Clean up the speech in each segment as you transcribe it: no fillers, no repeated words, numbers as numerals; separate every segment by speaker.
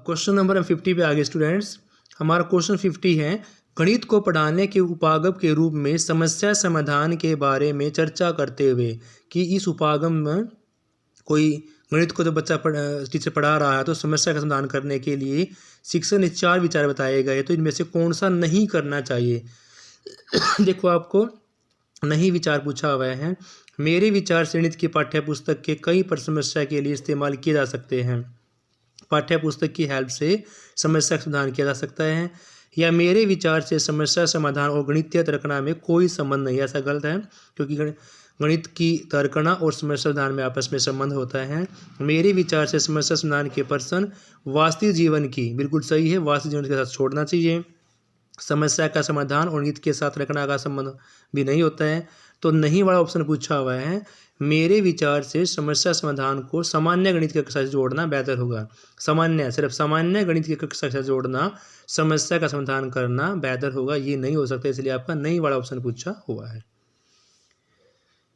Speaker 1: Question number हम 50 पे आगे स्टूडेंट्स। हमारा क्वेश्चन 50 है, गणित को पढ़ाने के उपागम के रूप में समस्या समाधान के बारे में चर्चा करते हुए कि इस उपागम में कोई गणित को जो बच्चा टीचर पढ़ा रहा है तो समस्या का समाधान करने के लिए शिक्षक ने 4 विचार बताए गए, तो इनमें से कौन सा नहीं करना चाहिए। देखो आपको नहीं विचार पूछा हुआ है। मेरे विचार से गणित की पाठ्य पुस्तक के कई समस्या के लिए इस्तेमाल किए जा सकते हैं। पाठ्य पुस्तक की हेल्प से समस्या का समाधान किया जा सकता है। या मेरे विचार से समस्या समाधान और गणितीय तर्कना में कोई संबंध नहीं, ऐसा गलत है, क्योंकि गणित की तर्कना और समस्या समाधान में आपस में संबंध होता है। मेरे विचार से समस्या समाधान के प्रश्न वास्तविक जीवन की, बिल्कुल सही है, वास्तविक जीवन के साथ छोड़ना चाहिए। समस्या का समाधान और गणित के साथ रखना का संबंध भी नहीं होता है, तो नहीं वाला ऑप्शन पूछा हुआ है। मेरे विचार से समस्या समाधान को सामान्य गणित की कक्षा से जोड़ना बेहतर होगा। सामान्य, सिर्फ सामान्य गणित की कक्षा से जोड़ना समस्या का समाधान करना बेहतर होगा, ये नहीं हो सकता, इसलिए आपका नहीं वाला ऑप्शन पूछा हुआ है।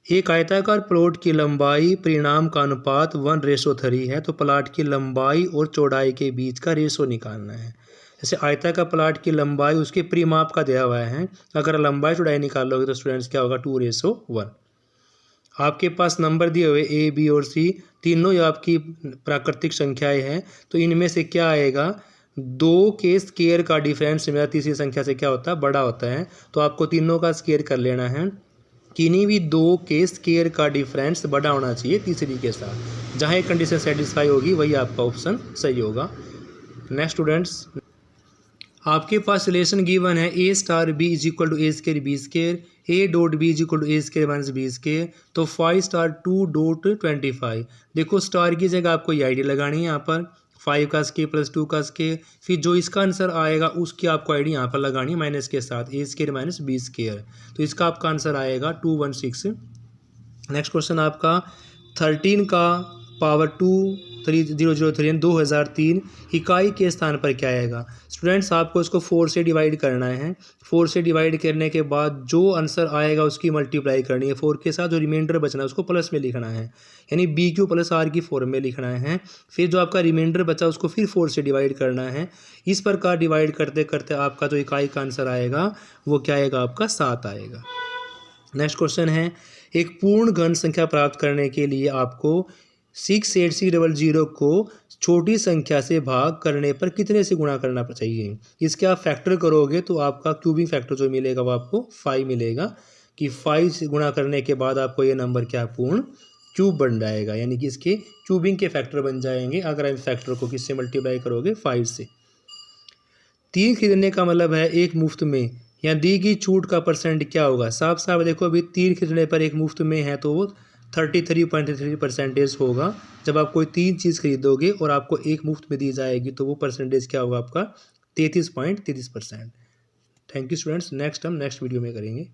Speaker 1: एक आयताकार प्लॉट की लंबाई परिणाम का अनुपात 1:3 है, तो प्लॉट की लंबाई और चौड़ाई के बीच का रेशो निकालना है। जैसे आयताकार प्लॉट की लंबाई उसके परिमाप का दिया हुआ है, अगर लंबाई चौड़ाई निकालोगे तो स्टूडेंट्स क्या होगा, 2:1। आपके पास नंबर दिए हुए ए, बी और सी, तीनों ही आपकी प्राकृतिक संख्याएं हैं, तो इनमें से क्या आएगा, 2 के स्क्वायर का डिफरेंस मेरा तीसरी संख्या से क्या होता है, बड़ा होता है, तो आपको तीनों का स्क्वायर कर लेना है। किन्हीं भी 2 के स्क्वायर का डिफरेंस बड़ा होना चाहिए तीसरी के साथ, जहाँ एक कंडीशन सेटिस्फाई होगी वही आपका ऑप्शन सही होगा। नेक्स्ट स्टूडेंट्स, आपके पास रिलेशन गिवन है A star B is equal to A square B square, A dot B is equal to A square minus B square, तो 5 स्टार 2.25। देखो स्टार की जगह आपको ये आईडी लगानी है, यहाँ पर 5 का स्क्वायर प्लस 2 का स्क्वायर, फिर जो इसका आंसर आएगा उसकी आपको आईडी यहाँ पर लगानी है माइनस के साथ, A square minus B square, तो इसका आपका आंसर आएगा 216। नेक्स्ट क्वेश्चन आपका 13 का पावर 2003 2003 इकाई के स्थान पर क्या आएगा। स्टूडेंट्स आपको इसको 4 से डिवाइड करना है। 4 से डिवाइड करने के बाद जो आंसर आएगा उसकी मल्टीप्लाई करनी है 4 के साथ, जो रिमाइंडर बचना है उसको प्लस में लिखना है, यानी BQ प्लस R की फॉर्म में लिखना है। फिर जो आपका रिमाइंडर बचा उसको फिर 4 से डिवाइड करना है। इस प्रकार डिवाइड करते करते आपका जो इकाई का आंसर आएगा वो क्या आएगा, आपका 7 आएगा। नेक्स्ट क्वेश्चन है, एक पूर्ण घन संख्या प्राप्त करने के लिए आपको 68600 को छोटी संख्या से भाग करने पर कितने से गुणा करना चाहिए। इसके आप फैक्टर करोगे तो आपका क्यूबिंग फैक्टर जो मिलेगा वो आपको 5 मिलेगा, कि 5 से गुणा करने के बाद आपको ये नंबर क्या पूर्ण क्यूब बन जाएगा, यानी कि इसके क्यूबिंग के फैक्टर बन जाएंगे अगर आप फैक्टर को किससे मल्टीप्लाई करोगे, 5 से। 3 खरीदने का मतलब है 1 मुफ्त में, या दी गई छूट का परसेंट क्या होगा। साफ साफ देखो अभी 3 खरीदने पर 1 मुफ्त में है तो वो 33.33% होगा। जब आप कोई 3 चीज़ खरीदोगे और आपको 1 मुफ्त में दी जाएगी तो वो परसेंटेज क्या होगा, आपका 33.33%। थैंक यू स्टूडेंट्स, नेक्स्ट हम नेक्स्ट वीडियो में करेंगे।